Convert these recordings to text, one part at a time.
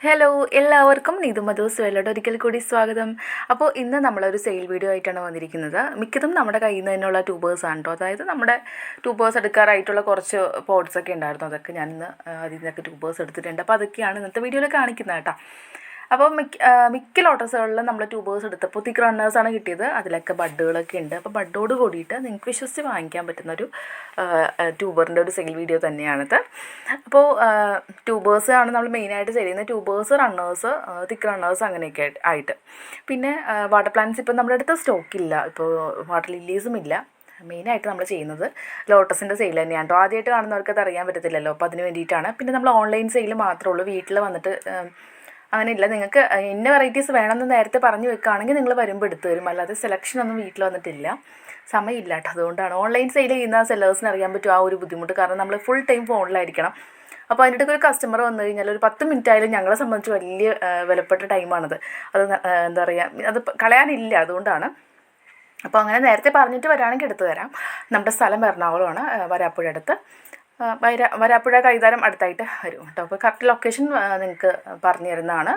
Hello എല്ലാവർക്കും നീതു മധുസ് വെള്ളോട് ഒരിക്കൽ കൂടി സ്വാഗതം. അപ്പോൾ ഇന്ന് നമ്മളൊരു സെയിൽ വീഡിയോ ആയിട്ടാണ് വന്നിരിക്കുന്നത്. മിക്കതും നമ്മുടെ കയ്യിൽ നിന്ന് തന്നെയുള്ള ട്യൂബേഴ്സാണ് കേട്ടോ. അതായത് നമ്മുടെ ട്യൂബേഴ്സ് എടുക്കാറായിട്ടുള്ള കുറച്ച് പോട്ട്സൊക്കെ ഉണ്ടായിരുന്നു. അതൊക്കെ ഞാൻ ഇന്ന് അതിൽ നിന്നൊക്കെ ട്യൂബേഴ്സ് എടുത്തിട്ടുണ്ട്. അപ്പോൾ അതൊക്കെയാണ് ഇന്നത്തെ വീഡിയോയിൽ കാണിക്കുന്നത് കേട്ടോ. അപ്പോൾ മിക്ക ലോട്ടസുകളിലും നമ്മൾ ട്യൂബേഴ്സ് എടുത്തപ്പോൾ തിക്ക് റണ്ണേഴ്സാണ് കിട്ടിയത്. അതിലൊക്കെ ബഡ്ഡുകളൊക്കെ ഉണ്ട്. അപ്പോൾ ബഡ്ഡോട് കൂടിയിട്ട് നിങ്ങൾക്ക് വിശ്വസിച്ച് വാങ്ങിക്കാൻ പറ്റുന്നൊരു ട്യൂബറിൻ്റെ ഒരു സെയിൽ വീഡിയോ തന്നെയാണിത്. അപ്പോൾ ട്യൂബേഴ്സ് ആണ് നമ്മൾ മെയിനായിട്ട് സെയിൽ ചെയ്യുന്നത്. ട്യൂബേഴ്സ്, റണ്ണേഴ്സ്, തിക്ക് റണ്ണേഴ്സ് അങ്ങനെയൊക്കെ ആയിട്ട്. പിന്നെ വാട്ടർ പ്ലാന്റ്സ് ഇപ്പം നമ്മുടെ അടുത്ത് സ്റ്റോക്കില്ല. ഇപ്പോൾ വാട്ടർ ലില്ലീസും ഇല്ല. മെയിനായിട്ട് നമ്മൾ ചെയ്യുന്നത് ലോട്ടസിൻ്റെ സെയിൽ തന്നെയാണ് കേട്ടോ. ആദ്യമായിട്ട് കാണുന്നവർക്ക് അത് അറിയാൻ പറ്റത്തില്ലല്ലോ. അപ്പോൾ അതിന് വേണ്ടിയിട്ടാണ്. പിന്നെ നമ്മൾ ഓൺലൈൻ സെയിൽ മാത്രമേ ഉള്ളൂ. വീട്ടിൽ വന്നിട്ട് അങ്ങനെയില്ല. നിങ്ങൾക്ക് ഇന്ന വെറൈറ്റീസ് വേണമെന്ന് നേരത്തെ പറഞ്ഞു വെക്കുകയാണെങ്കിൽ നിങ്ങൾ വരുമ്പോൾ എടുത്തു തരും. അല്ലാതെ സെലക്ഷനൊന്നും വീട്ടിൽ വന്നിട്ടില്ല, സമയമില്ല കേട്ടോ. അതുകൊണ്ടാണ് ഓൺലൈൻ സെയിൽ ചെയ്യുന്ന സെല്ലേഴ്സിന് അറിയാൻ പറ്റും ആ ഒരു ബുദ്ധിമുട്ട്. കാരണം നമ്മൾ ഫുൾ ടൈം ഫോണിലായിരിക്കണം. അപ്പോൾ അതിൻ്റെ ഒരു കസ്റ്റമർ വന്നു കഴിഞ്ഞാൽ ഒരു 10 മിനിറ്റ് ആയാലും ഞങ്ങളെ സംബന്ധിച്ച് വലിയ വിലപ്പെട്ട ടൈമാണത്. അത് എന്താ പറയുക, അത് കളയാനില്ല. അതുകൊണ്ടാണ്. അപ്പോൾ അങ്ങനെ നേരത്തെ പറഞ്ഞിട്ട് വരാണെങ്കിൽ എടുത്തു തരാം. നമ്മുടെ സ്ഥലം എറണാകുളമാണ്, വരാപ്പുഴ അടുത്ത്. വരാപ്പുഴ കൈതാരം അടുത്തായിട്ട് വരും കേട്ടോ. അപ്പോൾ കറക്റ്റ് ലൊക്കേഷൻ നിങ്ങൾക്ക് പറഞ്ഞു തരുന്നതാണ്.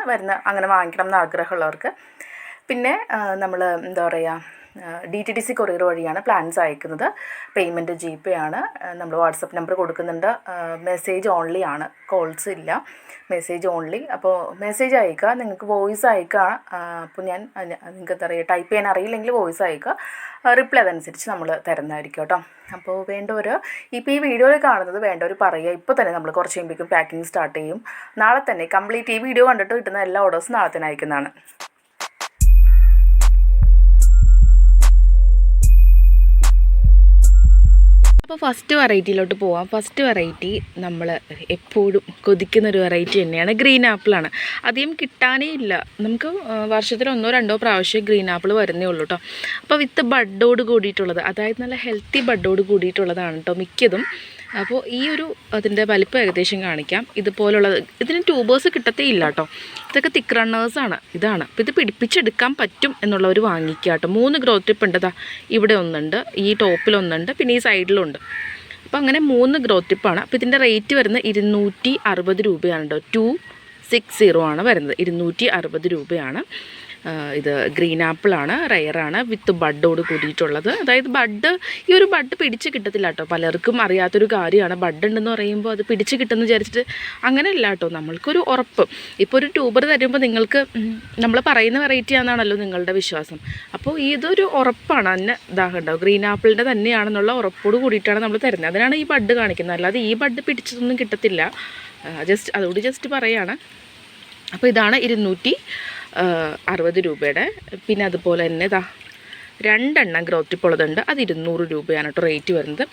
അങ്ങനെ വാങ്ങിക്കണം എന്ന് ആഗ്രഹമുള്ളവർക്ക്. പിന്നെ നമ്മൾ എന്താ പറയുക, DTDC കൊറിയർ വഴിയാണ് പ്ലാൻസ് അയക്കുന്നത്. പേയ്മെൻറ്റ് GPay ആണ്. നമ്മൾ വാട്സപ്പ് നമ്പർ കൊടുക്കുന്നുണ്ട്. മെസ്സേജ് ഓൺലി ആണ്, കോൾസ് ഇല്ല, മെസ്സേജ് ഓൺലി. അപ്പോൾ മെസ്സേജ് അയക്കുക, നിങ്ങൾക്ക് വോയിസ് അയക്കുക. അപ്പോൾ നിങ്ങൾക്ക് എന്താ പറയുക, ടൈപ്പ് ചെയ്യാൻ അറിയില്ലെങ്കിൽ വോയിസ് അയക്കുക. റിപ്ലൈ അതനുസരിച്ച് നമ്മൾ തരുന്നതായിരിക്കും കേട്ടോ. അപ്പോൾ വേണ്ടവർ ഇപ്പോൾ ഈ വീഡിയോയിൽ കാണുന്നത് വേണ്ടവർ പറയുക. ഇപ്പോൾ തന്നെ നമ്മൾ കുറച്ച് കഴിയുമ്പോഴേക്കും പാക്കിങ് സ്റ്റാർട്ട് ചെയ്യും. നാളെ തന്നെ കംപ്ലീറ്റ് ഈ വീഡിയോ കണ്ടിട്ട് കിട്ടുന്ന എല്ലാ ഓർഡേഴ്സും നാളെ തന്നെ അയക്കുന്നതാണ്. അപ്പോൾ ഫസ്റ്റ് വെറൈറ്റിയിലോട്ട് പോവാം. ഫസ്റ്റ് വെറൈറ്റി നമ്മൾ എപ്പോഴും കൊതിക്കുന്നൊരു വെറൈറ്റി തന്നെയാണ്. ഗ്രീൻ ആപ്പിളാണ്. അധികം കിട്ടാനേ ഇല്ല. നമുക്ക് വർഷത്തിൽ 1-2 പ്രാവശ്യം ഗ്രീൻ ആപ്പിൾ വരുന്നേ ഉള്ളൂ കേട്ടോ. അപ്പോൾ വിത്ത് ബഡോട് കൂടിയിട്ടുള്ളത്, അതായത് നല്ല ഹെൽത്തി ബഡോട് കൂടിയിട്ടുള്ളതാണ് കേട്ടോ മിക്കതും. അപ്പോൾ ഈ ഒരു അതിൻ്റെ വലിപ്പം ഏകദേശം കാണിക്കാം. ഇതുപോലുള്ളത് ഇതിന് ട്യൂബേഴ്സ് കിട്ടത്തേ ഇല്ല കേട്ടോ. ഇതൊക്കെ തിക്ക് റണ്ണേഴ്സാണ്. ഇതാണ്. അപ്പോൾ ഇത് പിടിപ്പിച്ചെടുക്കാൻ പറ്റും എന്നുള്ളവർ വാങ്ങിക്കുക കേട്ടോ. 3 ഗ്രോത്ത് ടിപ്പ് ഉണ്ട്. ഇവിടെ ഒന്നുണ്ട്, ഈ ടോപ്പിലൊന്നുണ്ട്, പിന്നെ ഈ സൈഡിലുണ്ട്. അപ്പോൾ അങ്ങനെ 3 ഗ്രോത്ത് ടിപ്പാണ്. അപ്പോൾ ഇതിൻ്റെ റേറ്റ് വരുന്നത് 260 രൂപയാണ് കേട്ടോ. 260 ആണ് വരുന്നത്. 260 രൂപയാണ്. ഇത് ഗ്രീൻ ആപ്പിളാണ്, റെയറാണ്, വിത്ത് ബഡോട് കൂടിയിട്ടുള്ളത്. അതായത് ഈ ഒരു ബഡ് പിടിച്ച് കിട്ടത്തില്ല കേട്ടോ. പലർക്കും അറിയാത്തൊരു കാര്യമാണ്. ബഡ് ഉണ്ടെന്ന് പറയുമ്പോൾ അത് പിടിച്ച് കിട്ടുമെന്ന് വിചാരിച്ചിട്ട് അങ്ങനെയല്ല കേട്ടോ. നമ്മൾക്കൊരു ഉറപ്പ്. ഇപ്പോൾ ഒരു ട്യൂബർ തരുമ്പോൾ നിങ്ങൾക്ക് നമ്മൾ പറയുന്ന വെറൈറ്റി ആണെന്നാണല്ലോ നിങ്ങളുടെ വിശ്വാസം. അപ്പോൾ ഇതൊരു ഉറപ്പാണ്. അതിന് ഇതാകണ്ടോ, ഗ്രീൻ ആപ്പിളിൻ്റെ തന്നെയാണെന്നുള്ള ഉറപ്പോട് കൂടിയിട്ടാണ് നമ്മൾ തരുന്നത്. അതിനാണ് ഈ ബഡ് കാണിക്കുന്നത്. അല്ലാതെ ഈ ബഡ് പിടിച്ചതൊന്നും കിട്ടത്തില്ല. അതുകൊണ്ട് ജസ്റ്റ് പറയുകയാണ്. അപ്പോൾ ഇതാണ് 260 രൂപയുടെ. പിന്നെ അതുപോലെ തന്നെ 2 ഗ്രോത്ത് ടിപ്പ് ഉള്ളതുണ്ട്. അത് 200 രൂപയാണ് കേട്ടോ റേറ്റ് വരുന്നത്.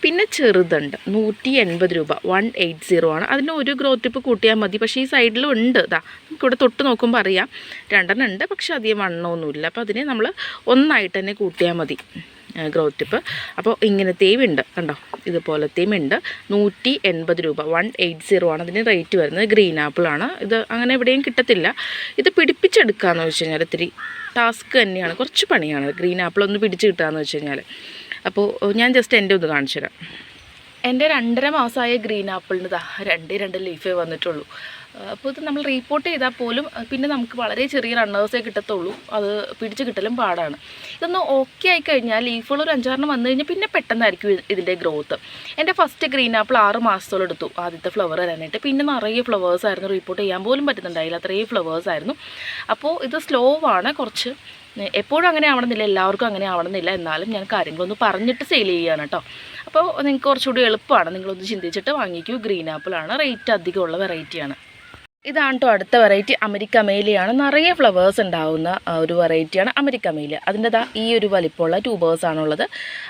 പിന്നെ ചെറുതുണ്ട് 180 രൂപ, 180 ആണ്. അതിന് ഒരു ഗ്രോത്ത് ടിപ്പ് കൂട്ടിയാൽ മതി. പക്ഷേ ഈ സൈഡിലും ഉണ്ട്. നമുക്കിവിടെ തൊട്ട് നോക്കുമ്പോൾ അറിയാം 2 ഉണ്ട്. പക്ഷേ അധികം വണ്ണമൊന്നുമില്ല. അപ്പോൾ അതിനെ നമ്മൾ ഒന്നായിട്ട് തന്നെ കൂട്ടിയാൽ മതി ഗ്രോത്ത് ടിപ്പ്. അപ്പോൾ ഇങ്ങനത്തെയും ഉണ്ട് കണ്ടോ, ഇതുപോലത്തെയും ഉണ്ട്. 180 രൂപ, 180 ആണ് അതിന് റേറ്റ് വരുന്നത്. ഗ്രീൻ ആപ്പിളാണ്. ഇത് അങ്ങനെ എവിടെയും കിട്ടത്തില്ല. ഇത് പിടിപ്പിച്ചെടുക്കുകയെന്ന് വെച്ച് കഴിഞ്ഞാൽ ഇത്തിരി ടാസ്ക് തന്നെയാണ്, കുറച്ച് പണിയാണ് ഗ്രീൻ ആപ്പിൾ ഒന്ന് പിടിച്ച് കിട്ടുകയെന്ന് വെച്ച് കഴിഞ്ഞാൽ. അപ്പോൾ ഞാൻ ജസ്റ്റ് എൻ്റെ ഒന്ന് കാണിച്ചു തരാം. എൻ്റെ 2.5 മാസമായ ഗ്രീൻ ആപ്പിളിന് 2 ലീഫേ വന്നിട്ടുള്ളൂ. അപ്പോൾ ഇത് നമ്മൾ റിപ്പോർട്ട് ചെയ്താൽ പോലും പിന്നെ നമുക്ക് വളരെ ചെറിയ റണ്ണേഴ്സേ കിട്ടത്തുള്ളൂ. അത് പിടിച്ച് കിട്ടലും പാടാണ്. ഇതൊന്ന് ഓക്കെ ആയിക്കഴിഞ്ഞാൽ ലീഫുകൾ ഒരു 5-6 വന്നു കഴിഞ്ഞാൽ പിന്നെ പെട്ടെന്നായിരിക്കും ഇതിൻ്റെ ഗ്രോത്ത്. എൻ്റെ ഫസ്റ്റ് ഗ്രീൻ ആപ്പിൾ 6 മാസത്തോളം എടുത്തു ആദ്യത്തെ ഫ്ലവർ വരാനായിട്ട്. പിന്നെ നിറയെ ഫ്ലവേഴ്സ് ആയിരുന്നു. റിപ്പോർട്ട് ചെയ്യാൻ പോലും പറ്റുന്നുണ്ടായില്ല, അത്രയും ഫ്ലവേഴ്സ് ആയിരുന്നു. അപ്പോൾ ഇത് സ്ലോ ആണ് കുറച്ച്. എപ്പോഴും അങ്ങനെ ആവണമെന്നില്ല, എല്ലാവർക്കും അങ്ങനെ ആവണമെന്നില്ല. എന്നാലും ഞാൻ കാര്യങ്ങളൊന്ന് പറഞ്ഞിട്ട് സെയിൽ ചെയ്യുകയാണ് കേട്ടോ. അപ്പോൾ നിങ്ങൾക്ക് കുറച്ചുകൂടി എളുപ്പമാണ്. നിങ്ങളൊന്ന് ചിന്തിച്ചിട്ട് വാങ്ങിക്കൂ. ഗ്രീൻ ആപ്പിളാണ്, റേറ്റ് അധികമുള്ള വെറൈറ്റിയാണ്. ഇതാണ് കേട്ടോ അടുത്ത വെറൈറ്റി. അമേരിക്ക മേലിയാണ്. നിറയെ ഫ്ലവേഴ്സ് ഉണ്ടാകുന്ന ഒരു വെറൈറ്റിയാണ് അമേരിക്ക മേല്. അതിൻ്റെ ഈ ഒരു വലിപ്പമുള്ള ട്യൂബേഴ്സാണുള്ളത്.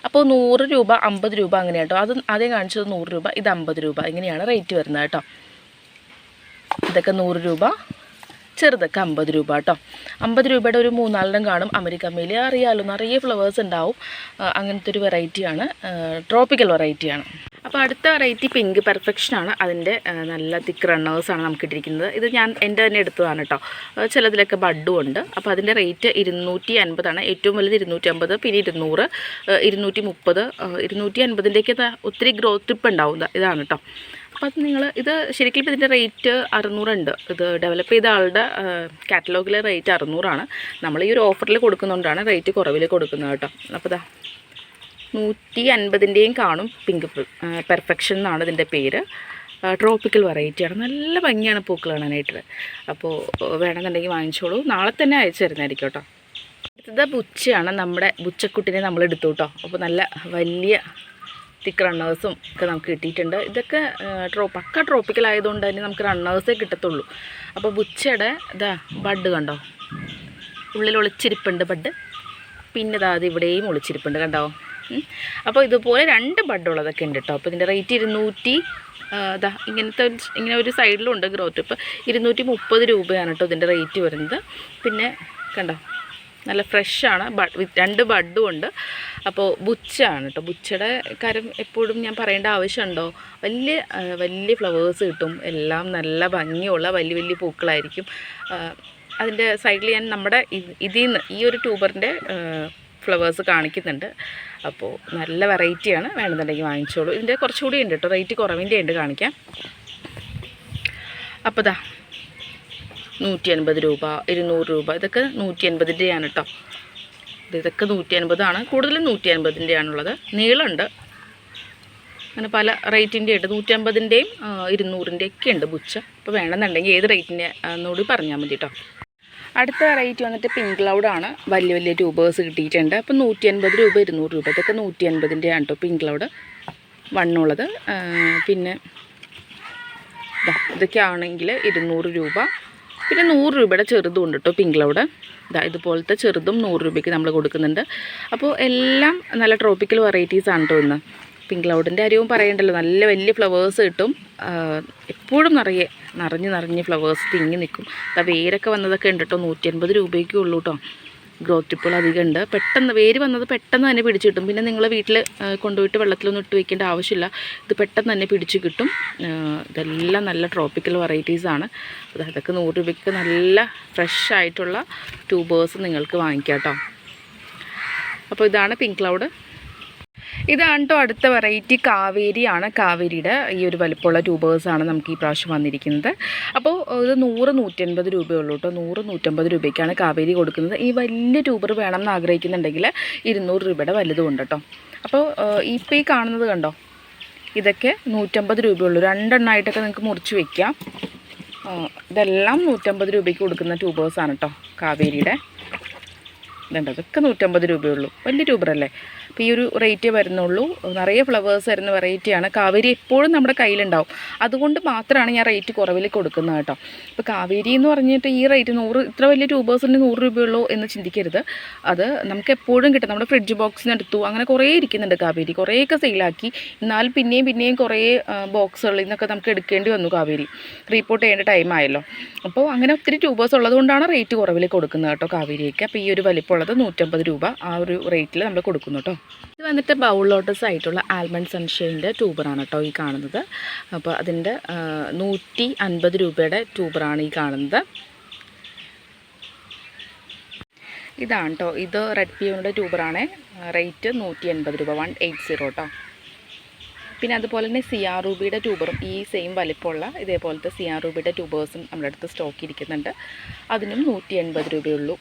അപ്പോൾ 100 രൂപ, 50 രൂപ അങ്ങനെയാണ് കേട്ടോ. അത് ആദ്യം കാണിച്ചത് 100 രൂപ, ഇത് 50 രൂപ. ഇങ്ങനെയാണ് റേറ്റ് വരുന്നത് കേട്ടോ. ഇതൊക്കെ 100 രൂപ, ചെറുതൊക്കെ 50 രൂപ കേട്ടോ. 50 രൂപയുടെ ഒരു 3-4 കാണും. അമേരിക്ക മേല് അറിയാമല്ലോ, നിറയെ ഫ്ലവേഴ്സ് ഉണ്ടാവും. അങ്ങനത്തെ ഒരു വെറൈറ്റിയാണ്, ട്രോപ്പിക്കൽ വെറൈറ്റിയാണ്. അപ്പോൾ അടുത്ത വെറൈറ്റി പിങ്ക് പെർഫെക്ഷനാണ്. അതിൻ്റെ നല്ല തിക്ക് റണ്ണേഴ്സാണ് നമുക്ക് ഇട്ടിരിക്കുന്നത്. ഇത് ഞാൻ എൻ്റെ തന്നെ എടുത്തതാണ് കേട്ടോ. ചിലതിലൊക്കെ ബഡും ഉണ്ട്. അപ്പോൾ അതിൻ്റെ റേറ്റ് 250 ആണ്. ഏറ്റവും വലുത് 250, പിന്നെ 200, 230, 250ൻ്റെയൊക്കെ ഒത്തിരി ഗ്രോത്ത് ടിപ്പ് ഉണ്ടാവും. ഇതാണ് കേട്ടോ. അപ്പോൾ അത് നിങ്ങൾ ഇത് ശരിക്കും ഇപ്പോൾ ഇതിൻ്റെ റേറ്റ് 600 ഉണ്ട്. ഇത് ഡെവലപ്പ് ചെയ്ത ആളുടെ കാറ്റലോഗിലെ റേറ്റ് 600 നമ്മൾ ഈ ഒരു ഓഫറിൽ കൊടുക്കുന്നതുകൊണ്ടാണ് റേറ്റ് കുറവിൽ കൊടുക്കുന്നത് കേട്ടോ. അപ്പോൾ ഇതാ 150ൻ്റെയും കാണും. പിങ്ക് പെർഫെക്ഷൻ എന്നാണ് ഇതിൻ്റെ പേര്. ട്രോപ്പിക്കൽ വെറൈറ്റിയാണ്. നല്ല ഭംഗിയാണ് പൂക്കൾ കാണാനായിട്ട്. അപ്പോൾ വേണമെന്നുണ്ടെങ്കിൽ വാങ്ങിച്ചോളൂ. നാളെ തന്നെ അയച്ചു തരുന്നതായിരിക്കും കേട്ടോ. അടുത്തത് ബുച്ചയാണ്. നമ്മുടെ ബുച്ചക്കുട്ടിനെ നമ്മൾ എടുത്തു കേട്ടോ. അപ്പോൾ നല്ല വലിയ തിക്ക് റണ്ണേഴ്സും ഒക്കെ നമുക്ക് കിട്ടിയിട്ടുണ്ട്. ഇതൊക്കെ പക്ക ട്രോപ്പിക്കൽ ആയതുകൊണ്ട് തന്നെ നമുക്ക് റണ്ണേഴ്സേ കിട്ടത്തുള്ളൂ. അപ്പോൾ ബുച്ചയുടെ ഇതാ ബഡ് കണ്ടോ, ഉള്ളിൽ ഒളിച്ചിരിപ്പുണ്ട് ബഡ്. പിന്നെ അത് ഇവിടെയും ഒളിച്ചിരിപ്പുണ്ട് കണ്ടോ. അപ്പോൾ ഇതുപോലെ 2 ബഡുള്ളതൊക്കെ ഉണ്ട് കേട്ടോ. അപ്പോൾ ഇതിൻ്റെ റേറ്റ് 200 ഇങ്ങനെ ഒരു സൈഡിലുണ്ട് ഗ്രോത്ത്. ഇപ്പോൾ 230 രൂപയാണ് കേട്ടോ ഇതിൻ്റെ റേറ്റ് വരുന്നത്. പിന്നെ കണ്ടോ നല്ല ഫ്രഷാണ്. 2 ബഡും ഉണ്ട്. അപ്പോൾ ബുച്ചാണ് കേട്ടോ. ബുച്ചയുടെ കാര്യം എപ്പോഴും ഞാൻ പറയേണ്ട ആവശ്യമുണ്ടോ? വലിയ വലിയ ഫ്ലവേഴ്സ് കിട്ടും. എല്ലാം നല്ല ഭംഗിയുള്ള വലിയ വലിയ പൂക്കളായിരിക്കും. അതിൻ്റെ സൈഡിൽ ഞാൻ നമ്മുടെ ഇതിൽ നിന്ന് ഈ ഒരു ട്യൂബറിൻ്റെ ഫ്ലവേഴ്സ് കാണിക്കുന്നുണ്ട്. അപ്പോൾ നല്ല വെറൈറ്റിയാണ്. വേണമെന്നുണ്ടെങ്കിൽ വാങ്ങിച്ചോളൂ. ഇതിൻ്റെ കുറച്ചുകൂടി ഉണ്ട് കേട്ടോ. റേറ്റ് കുറവിൻ്റെ ഉണ്ട് കാണിക്കാം. അപ്പോൾ 150 രൂപ, 200 രൂപ, ഇതൊക്കെ 150ൻ്റെയാണ് കേട്ടോ. ഇതൊക്കെ 150 കൂടുതലും 150ൻ്റെയാണുള്ളത്. നീളമുണ്ട്. അങ്ങനെ പല റേറ്റിൻ്റെ ഉണ്ട്. 150ൻ്റെയും 200ൻ്റെയൊക്കെ ഉണ്ട് ബുച്ച. അപ്പോൾ വേണമെന്നുണ്ടെങ്കിൽ ഏത് റേറ്റിൻ്റെ എന്നുകൂടി പറഞ്ഞാൽ മതി കേട്ടോ. അടുത്ത റേറ്റ് വന്നിട്ട് പിങ്ക് ക്ലൗഡാണ്. വലിയ വലിയ ട്യൂബേഴ്സ് കിട്ടിയിട്ടുണ്ട്. അപ്പോൾ 150 രൂപ, 200 രൂപ, ഇതൊക്കെ 150ൻ്റെയാണ് കേട്ടോ പിങ്ക് ക്ലൗഡ് വണ്ണുള്ളത്. പിന്നെ ഇതൊക്കെ ആണെങ്കിൽ 200 രൂപ. പിന്നെ 100 രൂപയുടെ ചെറുതും ഉണ്ട് കേട്ടോ പിങ്ക് ക്ലൗഡ്. ഇതുപോലത്തെ ചെറുതും 100 രൂപയ്ക്ക് നമ്മൾ കൊടുക്കുന്നുണ്ട്. അപ്പോൾ എല്ലാം നല്ല ട്രോപ്പിക്കൽ വെറൈറ്റീസാണ് കേട്ടോ ഇന്ന്. പിങ്ക് ക്ലൗഡിൻ്റെ കാര്യവും പറയണ്ടല്ലോ. നല്ല വലിയ ഫ്ലവേഴ്സ് കിട്ടും. എപ്പോഴും നിറഞ്ഞ് ഫ്ലവേഴ്സ് തിങ്ങി നിൽക്കും. വേരൊക്കെ വന്നതൊക്കെ ഉണ്ട് കേട്ടോ. 150 രൂപയ്ക്കേ ഉള്ളൂ കേട്ടോ. ഗ്രോത്ത് ടിപ്പുകൾ അധികം ഉണ്ട്. പെട്ടെന്ന് വേര് വന്നത് പെട്ടെന്ന് തന്നെ പിടിച്ച് കിട്ടും. പിന്നെ നിങ്ങൾ വീട്ടിൽ കൊണ്ടുപോയിട്ട് വെള്ളത്തിലൊന്നും ഇട്ട് വയ്ക്കേണ്ട ആവശ്യമില്ല. ഇത് പെട്ടെന്ന് തന്നെ പിടിച്ച് കിട്ടും. ഇതെല്ലാം നല്ല ട്രോപ്പിക്കൽ വെറൈറ്റീസാണ്. അതൊക്കെ 100 രൂപയ്ക്ക് നല്ല ഫ്രഷ് ആയിട്ടുള്ള ട്യൂബേഴ്സ് നിങ്ങൾക്ക് വാങ്ങിക്കാം കേട്ടോ. അപ്പോൾ ഇതാണ് പിങ്ക് ക്ലൗഡ്. ഇതാണ് കേട്ടോ അടുത്ത വെറൈറ്റി. കാവേരിയാണ്. കാവേരിയുടെ ഈ ഒരു വലിപ്പമുള്ള ട്യൂബേഴ്സാണ് നമുക്ക് ഈ പ്രാവശ്യം വന്നിരിക്കുന്നത്. അപ്പോൾ ഇത് 100-150 രൂപയുള്ളൂ കേട്ടോ. 100-150 രൂപയ്ക്കാണ് കാവേരി കൊടുക്കുന്നത്. ഈ വലിയ ട്യൂബർ വേണമെന്ന് ആഗ്രഹിക്കുന്നുണ്ടെങ്കിൽ 200 രൂപയുടെ വലുതും ഉണ്ട് കേട്ടോ. അപ്പോൾ ഇപ്പോൾ ഈ കാണുന്നത് കണ്ടോ, ഇതൊക്കെ 150 രൂപയുള്ളൂ. 2 എണ്ണമായിട്ടൊക്കെ നിങ്ങൾക്ക് മുറിച്ച് വയ്ക്കാം. ഇതെല്ലാം 150 രൂപയ്ക്ക് കൊടുക്കുന്ന ട്യൂബേഴ്സാണ് കേട്ടോ കാവേരിയുടെ. ഇതൊക്കെ 150 രൂപയുള്ളൂ. വലിയ ട്യൂബറല്ലേ. അപ്പോൾ ഈ ഒരു റേറ്റേ വരുന്നുള്ളൂ. നിറയെ ഫ്ലവേഴ്സ് വരുന്ന വെറൈറ്റിയാണ്. കാവേരി എപ്പോഴും നമ്മുടെ കയ്യിലുണ്ടാവും. അതുകൊണ്ട് മാത്രമാണ് ഞാൻ റേറ്റ് കുറവിൽ കൊടുക്കുന്നത് കേട്ടോ. ഇപ്പോൾ കാവേരി എന്ന് പറഞ്ഞിട്ട് ഈ റേറ്റ് 100, ഇത്ര വലിയ ട്യൂബേഴ്സിന് 100 രൂപയുള്ളൂ എന്ന് ചിന്തിക്കരുത്. അത് നമുക്ക് എപ്പോഴും കിട്ടും. നമ്മുടെ ഫ്രിഡ്ജ് ബോക്സിന് എടുത്തു അങ്ങനെ കുറേ ഇരിക്കുന്നുണ്ട് കാവേരി. കുറേയൊക്കെ സെയിലാക്കി. എന്നാൽ പിന്നെയും കുറേ ബോക്സുകളിൽ നിന്നൊക്കെ നമുക്ക് എടുക്കേണ്ടി വന്നു കാവേരി. റീപോർട്ട് ചെയ്യേണ്ട ടൈം ആയല്ലോ. അപ്പോൾ അങ്ങനെ ഒത്തിരി ട്യൂബേഴ്സ് ഉള്ളതുകൊണ്ടാണ് റേറ്റ് കുറവിൽ കൊടുക്കുന്നത് കേട്ടോ കാവേരിയൊക്കെ. അപ്പോൾ ഈ ഒരു വലിപ്പമുള്ളത് 150 രൂപ ആ ഒരു റേറ്റിൽ നമ്മൾ കൊടുക്കുന്നു കേട്ടോ. ഇത് വന്നിട്ട് ബൗൾ ലോട്ടസ് ആയിട്ടുള്ള ആൽമണ്ട് സൺഷൈൻ്റെ ട്യൂബറാണ് കേട്ടോ ഈ കാണുന്നത്. അപ്പോൾ അതിൻ്റെ 150 രൂപയുടെ ട്യൂബറാണ് ഈ കാണുന്നത്. ഇതാണ് കേട്ടോ. ഇത് റെഡ് പിയോണിൻ്റെ ട്യൂബറാണ്. റേറ്റ് 180 രൂപ, 180 കേട്ടോ. പിന്നെ അതുപോലെ തന്നെ സിയാർ റൂബിയുടെ ട്യൂബറും ഈ സെയിം വലിപ്പമുള്ള ഇതേപോലത്തെ സിയാർ റൂബിയുടെ ട്യൂബേഴ്സും നമ്മുടെ അടുത്ത് സ്റ്റോക്ക് ഇരിക്കുന്നുണ്ട്. അതിനും 180 രൂപയുള്ളൂ.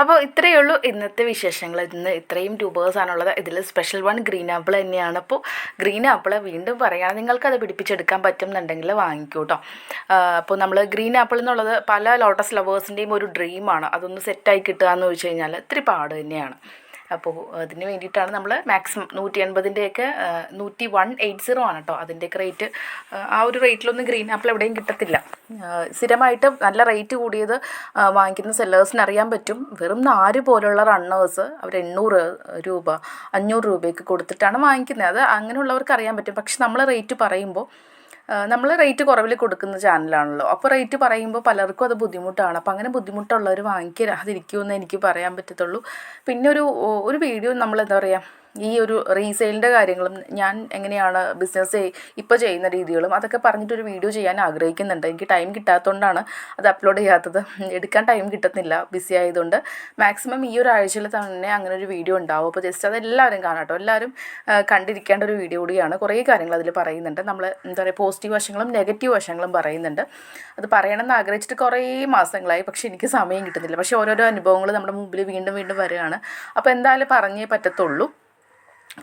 അപ്പോൾ ഇത്രയേ ഉള്ളൂ ഇന്നത്തെ വിശേഷങ്ങൾ. ഇന്ന് ഇത്രയും ട്യൂബേഴ്സാണുള്ളത്. ഇതിൽ സ്പെഷ്യൽ വൺ ഗ്രീൻ ആപ്പിൾ തന്നെയാണ്. അപ്പോൾ ഗ്രീൻ ആപ്പിൾ വീണ്ടും പറയുകയാണ്, നിങ്ങൾക്കത് പിടിപ്പിച്ചെടുക്കാൻ പറ്റുന്നുണ്ടെങ്കിൽ വാങ്ങിക്കൂ കേട്ടോ. അപ്പോൾ നമ്മൾ ഗ്രീൻ ആപ്പിൾ എന്നുള്ളത് പല ലോട്ടസ് ലവേഴ്സിൻ്റെയും ഒരു ഡ്രീമാണ്. അതൊന്ന് സെറ്റായി കിട്ടുക എന്ന് ചോദിച്ചു കഴിഞ്ഞാൽ ഇത്തിരി പാട് തന്നെയാണ്. അപ്പോൾ അതിന് വേണ്ടിയിട്ടാണ് നമ്മൾ മാക്സിമം 180ൻ്റെയൊക്കെ 180 ആണ് കേട്ടോ അതിൻ്റെയൊക്കെ റേറ്റ്. ആ ഒരു റേറ്റിലൊന്നും ഗ്രീൻ ആപ്പിൾ എവിടെയും കിട്ടത്തില്ല. സ്ഥിരമായിട്ട് നല്ല റേറ്റ് കൂടിയത് വാങ്ങിക്കുന്ന സെല്ലേഴ്സിന് അറിയാൻ പറ്റും. വെറും 4 പോലുള്ള റണ്ണേഴ്സ് അവർ 800 രൂപ 500 രൂപയ്ക്ക് കൊടുത്തിട്ടാണ് വാങ്ങിക്കുന്നത്. അത് അങ്ങനെയുള്ളവർക്ക് അറിയാൻ പറ്റും. പക്ഷെ നമ്മൾ റേറ്റ് പറയുമ്പോൾ നമ്മൾ റേറ്റ് കുറവിൽ കൊടുക്കുന്ന ചാനലാണല്ലോ. അപ്പോൾ റേറ്റ് പറയുമ്പോൾ പലർക്കും അത് ബുദ്ധിമുട്ടാണ്. അപ്പോൾ അങ്ങനെ ബുദ്ധിമുട്ടുള്ളവർ വാങ്ങിക്കാതിരിക്കുമെന്ന് എനിക്ക് പറയാൻ പറ്റത്തുള്ളൂ. പിന്നെ ഒരു വീഡിയോ നമ്മൾ എന്താ പറയുക ഈ ഒരു റീസെയിലിൻ്റെ കാര്യങ്ങളും ഞാൻ എങ്ങനെയാണ് ബിസിനസ് ഇപ്പോൾ ചെയ്യുന്ന രീതികളും അതൊക്കെ പറഞ്ഞിട്ടൊരു വീഡിയോ ചെയ്യാൻ ആഗ്രഹിക്കുന്നുണ്ട്. എനിക്ക് ടൈം കിട്ടാത്തതുകൊണ്ടാണ് അത് അപ്ലോഡ് ചെയ്യാത്തത്. എടുക്കാൻ ടൈം കിട്ടുന്നില്ല, ബിസി ആയതുകൊണ്ട്. മാക്സിമം ഈ ഒരു ആഴ്ചയിൽ തന്നെ അങ്ങനെ ഒരു വീഡിയോ ഉണ്ടാവും. അപ്പോൾ ജസ്റ്റ് അത് എല്ലാവരും കാണാം കേട്ടോ. എല്ലാവരും കണ്ടിരിക്കേണ്ട ഒരു വീഡിയോ കൂടിയാണ്. കുറേ കാര്യങ്ങൾ അതിൽ പറയുന്നുണ്ട്. നമ്മൾ എന്താ പറയുക, പോസിറ്റീവ് വശങ്ങളും നെഗറ്റീവ് വശങ്ങളും പറയുന്നുണ്ട്. അത് പറയണമെന്ന് ആഗ്രഹിച്ചിട്ട് കുറേ മാസങ്ങളായി, പക്ഷേ എനിക്ക് സമയം കിട്ടുന്നില്ല. പക്ഷേ ഓരോരോ അനുഭവങ്ങൾ നമ്മുടെ മുമ്പിൽ വീണ്ടും വീണ്ടും വരികയാണ്. അപ്പോൾ എന്തായാലും പറഞ്ഞേ പറ്റത്തുള്ളൂ.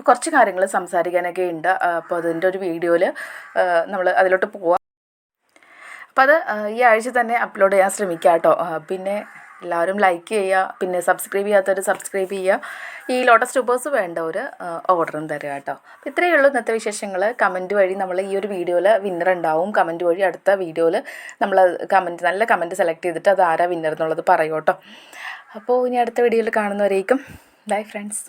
കുറച്ച് കാര്യങ്ങൾ സംസാരിക്കാനൊക്കെ ഉണ്ട്. അപ്പോൾ അതിൻ്റെ ഒരു വീഡിയോയിൽ നമ്മൾ അതിലോട്ട് പോവാം. അപ്പോൾ അത് ഈ ആഴ്ച തന്നെ അപ്ലോഡ് ചെയ്യാൻ ശ്രമിക്കാം കേട്ടോ. പിന്നെ എല്ലാവരും ലൈക്ക് ചെയ്യുക, പിന്നെ സബ്സ്ക്രൈബ് ചെയ്യാത്തവർ സബ്സ്ക്രൈബ് ചെയ്യുക. ഈ ലോട്ടസ് ട്യൂബേഴ്സ് വേണ്ടവർ ഓർഡറും തരിക കേട്ടോ. ഇത്രയേ ഉള്ളൂ ഇന്നത്തെ വിശേഷങ്ങൾ. കമൻറ്റ് വഴി നമ്മൾ ഈ ഒരു വീഡിയോയിൽ വിന്നർ ഉണ്ടാവും. കമൻറ്റ് വഴി അടുത്ത വീഡിയോയിൽ നമ്മൾ നല്ല കമൻറ്റ് സെലക്ട് ചെയ്തിട്ട് അത് ആരാ വിന്നർ എന്നുള്ളത് പറയും കേട്ടോ. അപ്പോൾ ഇനി അടുത്ത വീഡിയോയിൽ കാണുന്നവരേക്കും ബൈ ഫ്രണ്ട്സ്.